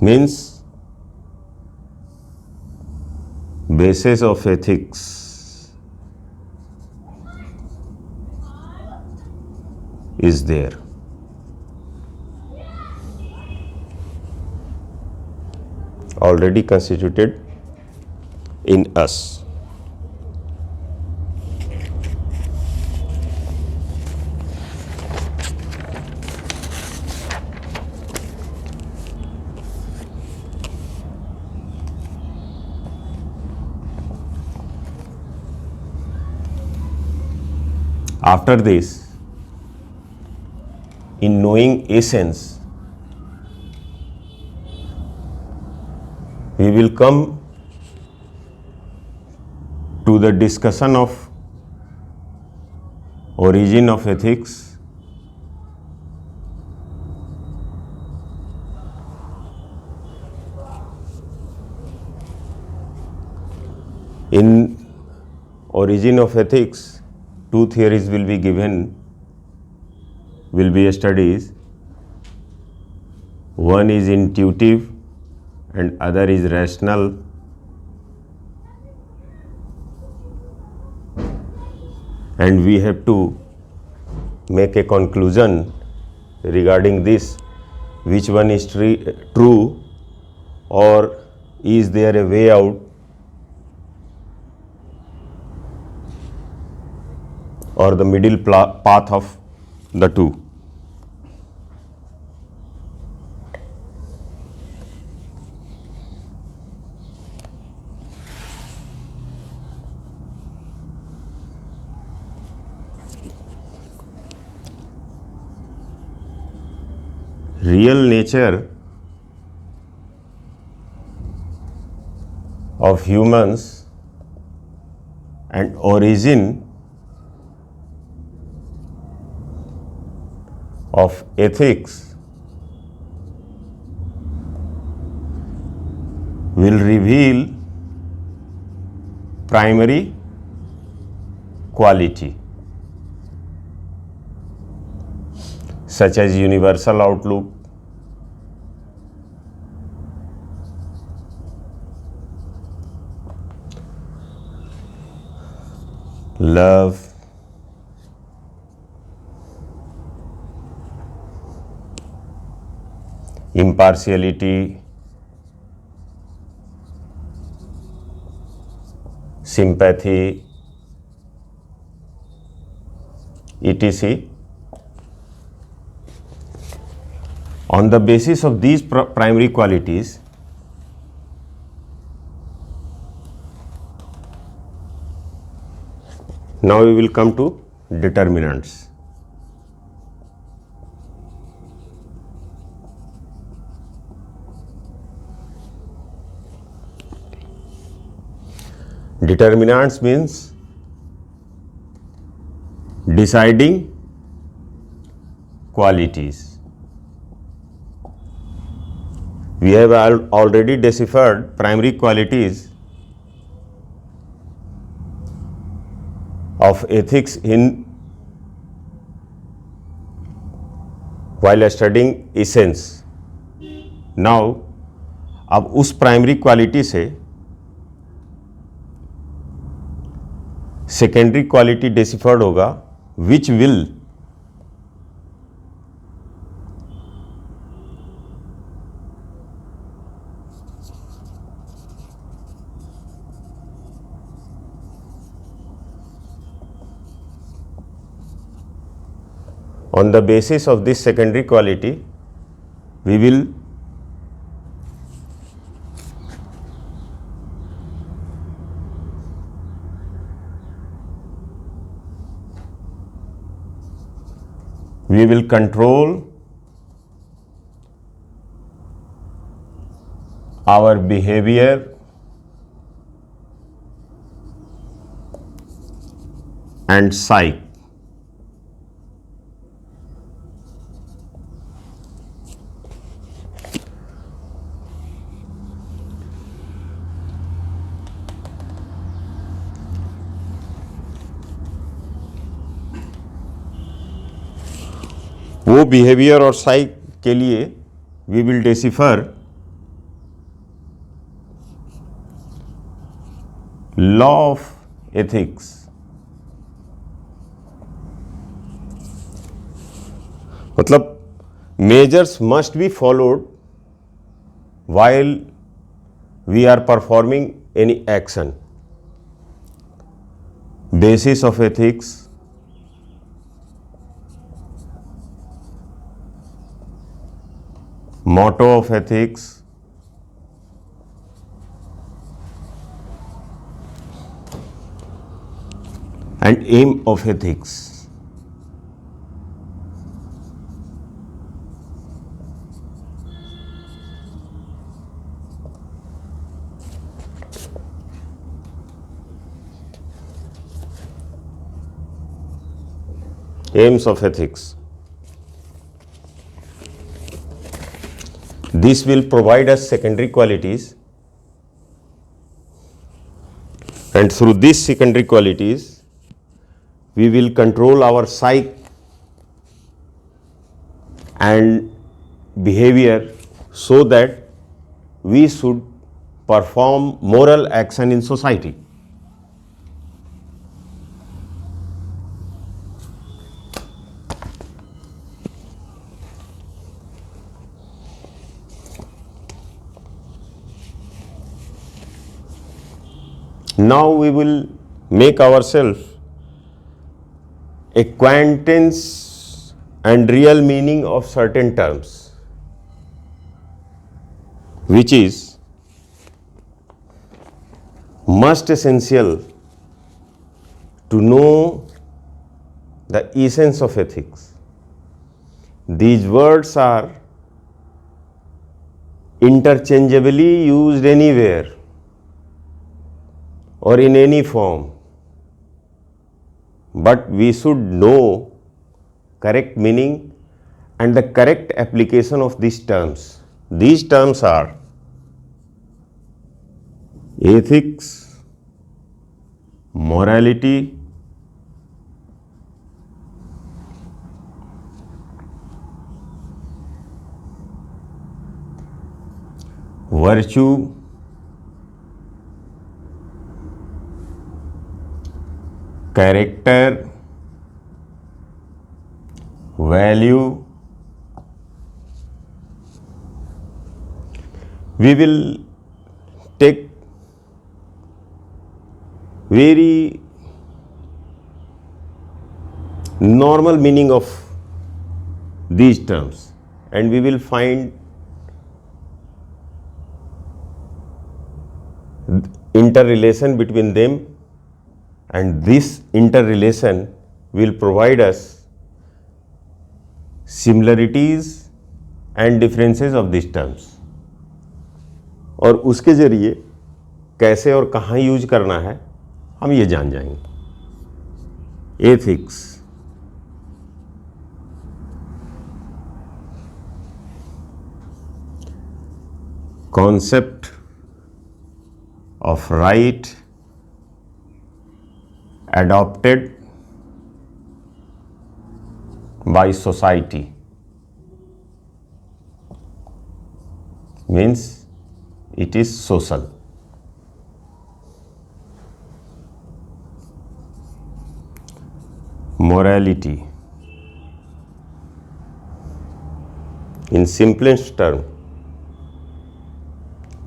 means basis of ethics is there. Already constituted in us. After this, in knowing essence, we will come to the discussion of origin of ethics, in origin of ethics. Two theories will be given, will be studied. One is intuitive and other is rational. And we have to make a conclusion regarding this, which one is true, or is there a way out, or the middle path of the two. Real nature of humans and origin of ethics will reveal primary quality, such as universal outlook, love, impartiality, sympathy, etc. On the basis of these primary qualities, now we will come to determinants. Determinants means deciding qualities. We have already deciphered primary qualities of ethics while studying essence. Now, अब उस primary quality से secondary quality deciphered होगा, which will on the basis of this secondary quality we will control our behavior and psyche. वो behaviour और psyche के लिए we will decipher law of ethics मतलब measures must be followed while we are performing any action. Basis of ethics, motto of ethics, and aim of ethics. Aims of ethics. This will provide us secondary qualities, and through these secondary qualities we will control our psyche and behavior so that we should perform moral action in society. Now we will make ourselves acquaintance and real meaning of certain terms, which is most essential to know the essence of ethics. These words are interchangeably used anywhere or in any form, but we should know correct meaning and the correct application of these terms. These terms are ethics, morality, virtue, character, value. We will take very normal meaning of these terms, and we will find interrelation between them, and this interrelation will provide us similarities and differences of these terms, और उसके ज़रिए कैसे और कहाँ use करना है हम ये जान जाएंगे। Ethics, concept of right adopted by society, means it is social. Morality, in simplest term,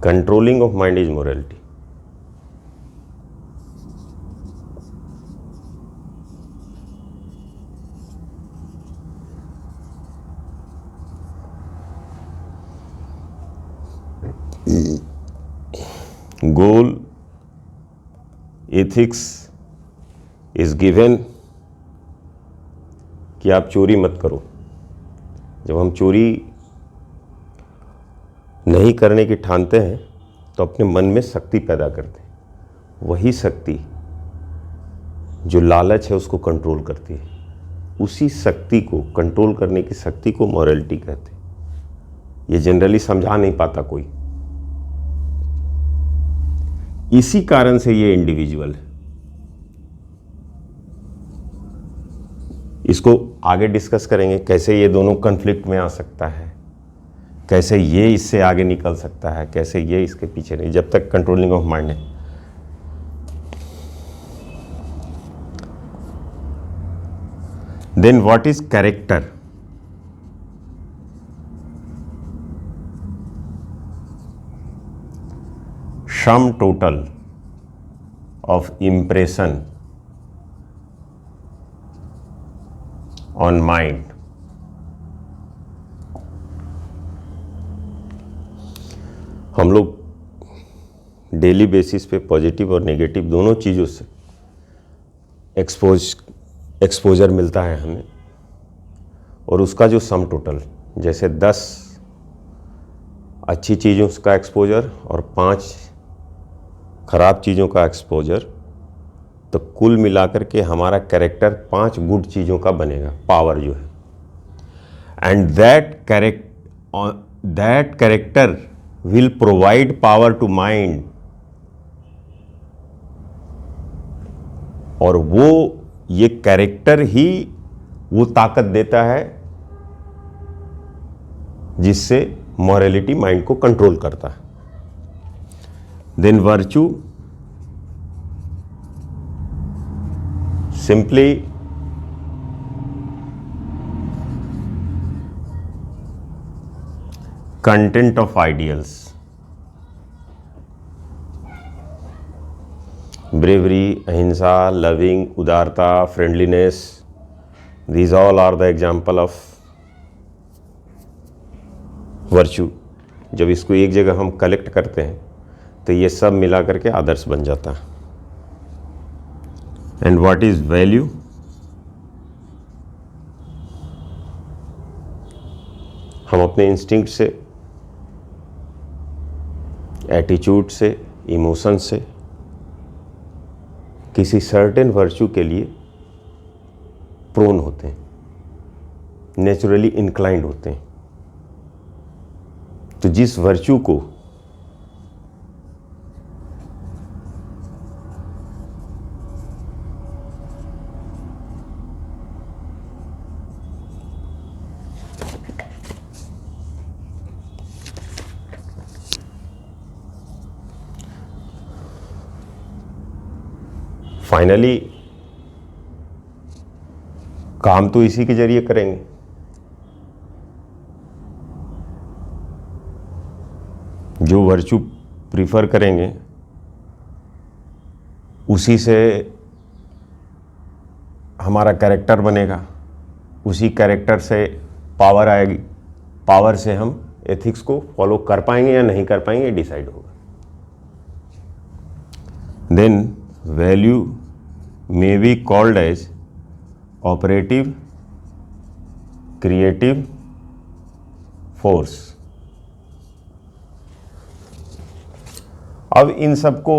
controlling of mind is morality. Goal, ethics is given कि आप चोरी मत करो। जब हम चोरी नहीं करने की ठानते हैं तो अपने मन में शक्ति पैदा करते हैं। वही शक्ति जो लालच है उसको कंट्रोल करती है। उसी शक्ति को कंट्रोल करने की शक्ति को मॉरलिटी कहते हैं। ये जनरली समझा नहीं पाता कोई। इसी कारण से ये इंडिविजुअल है। इसको आगे डिस्कस करेंगे कैसे ये दोनों कन्फ्लिक्ट में आ सकता है, कैसे ये इससे आगे निकल सकता है, कैसे ये इसके पीछे नहीं, जब तक कंट्रोलिंग ऑफ माइंड है। Then what is character? Sum total of impression on mind. हम लोग डेली बेसिस पे पॉजिटिव और नेगेटिव दोनों चीज़ों से एक्सपोजर मिलता है हमें, और उसका जो सम टोटल, जैसे 10 अच्छी चीज़ों का एक्सपोजर और 5 ख़राब चीज़ों का एक्सपोजर, तो कुल मिलाकर के हमारा कैरेक्टर 5 गुड चीज़ों का बनेगा, पावर जो है। And that character will provide power to mind, और वो ये कैरेक्टर ही वो ताकत देता है जिससे मॉरलिटी माइंड को कंट्रोल करता है। Then virtue simply content of ideals, bravery, ahimsa, loving, उदारता, friendliness, these all are the example of virtue। जब इसको एक जगह हम कलेक्ट करते हैं तो ये सब मिला करके आदर्श बन जाता है। And what is value? हम अपने इंस्टिंक्ट से, एटीट्यूड से, इमोशन से किसी सर्टेन वर्च्यू के लिए प्रोन होते हैं, नेचुरली इंक्लाइंड होते हैं। तो जिस वर्च्यू को फाइनली काम तो इसी के जरिए करेंगे। जो वर्च्यू प्रीफर करेंगे उसी से हमारा कैरेक्टर बनेगा, उसी कैरेक्टर से पावर आएगी, पावर से हम एथिक्स को फॉलो कर पाएंगे या नहीं कर पाएंगे डिसाइड होगा। Then value may be called as operative creative force। अब इन सबको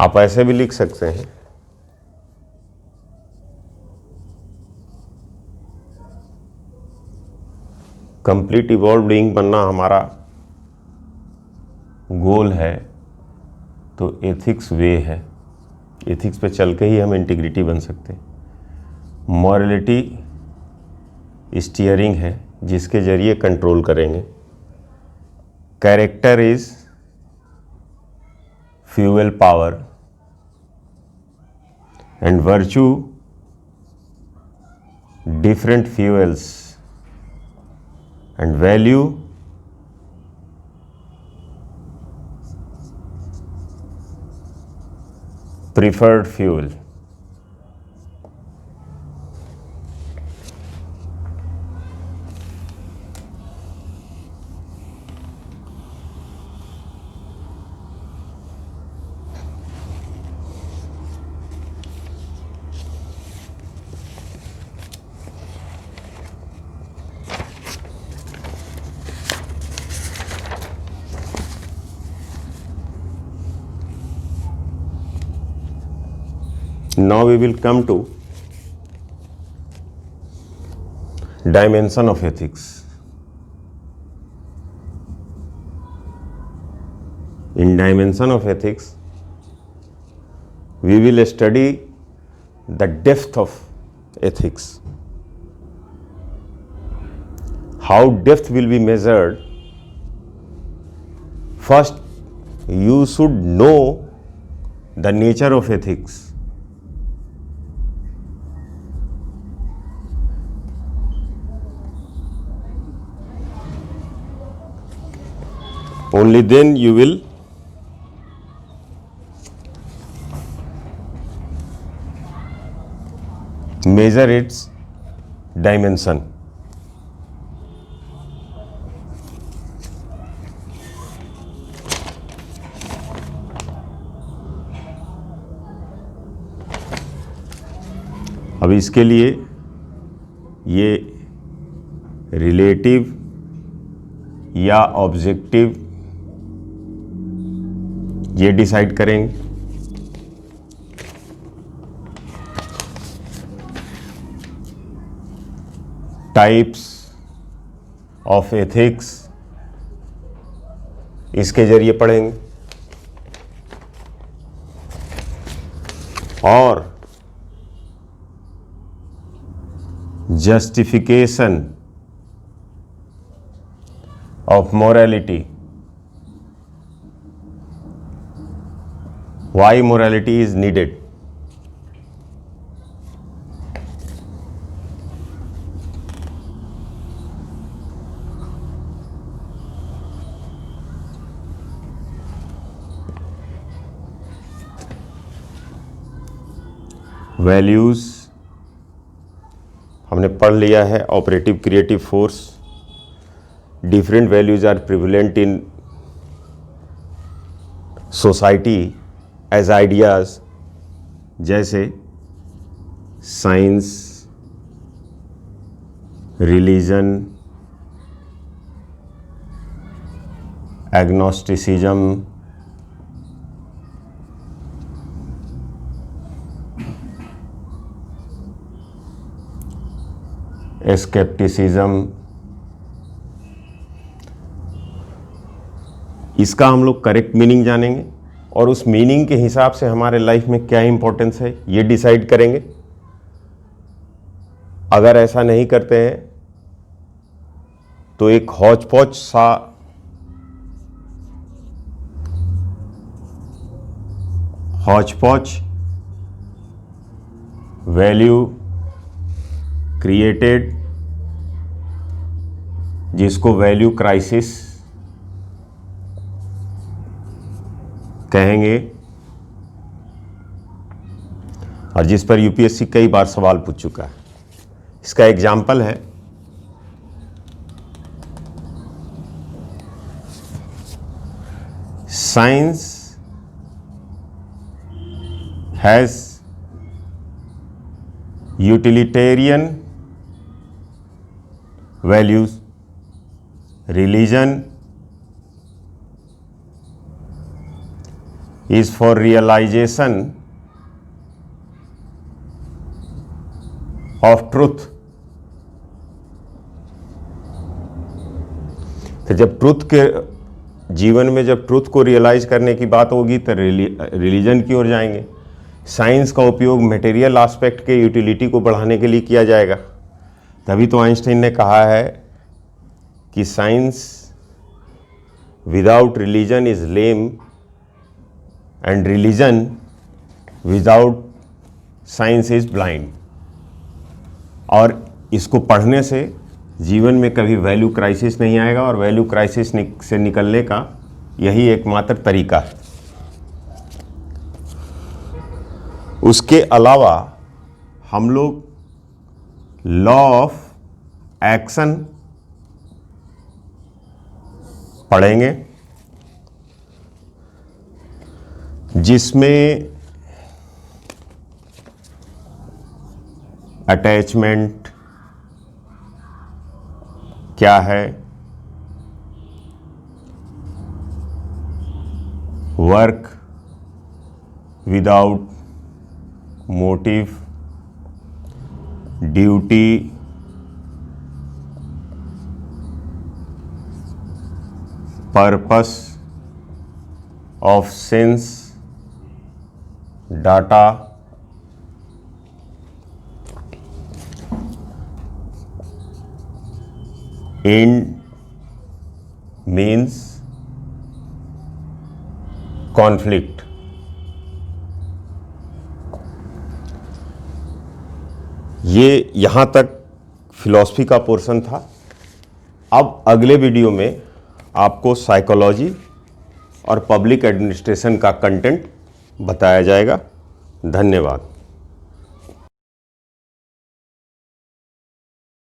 आप ऐसे भी लिख सकते हैं, कंप्लीट इवॉल्व बीइंग बनना हमारा गोल है, तो एथिक्स वे है, एथिक्स पे चल के ही हम इंटीग्रिटी बन सकते हैं। मॉरलिटी स्टीयरिंग है जिसके जरिए कंट्रोल करेंगे। Character is fuel power, and virtue different fuels, and value preferred fuel। Now we will come to dimension of ethics। In dimension of ethics, we will study the depth of ethics. How depth will be measured? First, you should know the nature of ethics. Only then you will measure its dimension. अब इसके लिए ये relative या objective ये decide करेंगे. Types of ethics इसके जरिए पढ़ेंगे. और justification of morality, why morality is needed. Values हमने पढ़ लिया है. Operative creative force, different values are prevalent in society as ideas, जैसे साइंस, रिलीजन, एग्नोस्टिसिज्म, स्केप्टिसिज्म. इसका हम लोग करेक्ट मीनिंग जानेंगे और उस मीनिंग के हिसाब से हमारे लाइफ में क्या इंपॉर्टेंस है ये डिसाइड करेंगे. अगर ऐसा नहीं करते हैं तो एक हौच पौच सा वैल्यू क्रिएटेड, जिसको वैल्यू क्राइसिस कहेंगे और जिस पर यूपीएससी कई बार सवाल पूछ चुका है. इसका एग्जाम्पल है science has utilitarian values, religion is for realization of truth. तो जब ट्रुथ के जीवन में जब ट्रुथ को रियलाइज करने की बात होगी तो रिलीजन की ओर जाएंगे. साइंस का उपयोग मटेरियल एस्पेक्ट के यूटिलिटी को बढ़ाने के लिए किया जाएगा. तभी तो आइंस्टाइन ने कहा है कि science without religion is lame and religion without science is blind. और इसको पढ़ने से जीवन में कभी वैल्यू क्राइसिस नहीं आएगा और वैल्यू क्राइसिस से निकलने का यही एकमात्र तरीका है. उसके अलावा हम लोग लॉ ऑफ एक्शन पढ़ेंगे, जिसमें अटैचमेंट क्या है, work without motive, duty, purpose of sense, data, end means conflict. ये यहाँ तक फिलॉसफी का पोर्शन था। अब अगले वीडियो में आपको साइकोलॉजी और पब्लिक एडमिनिस्ट्रेशन का कंटेंट बताया जाएगा। धन्यवाद।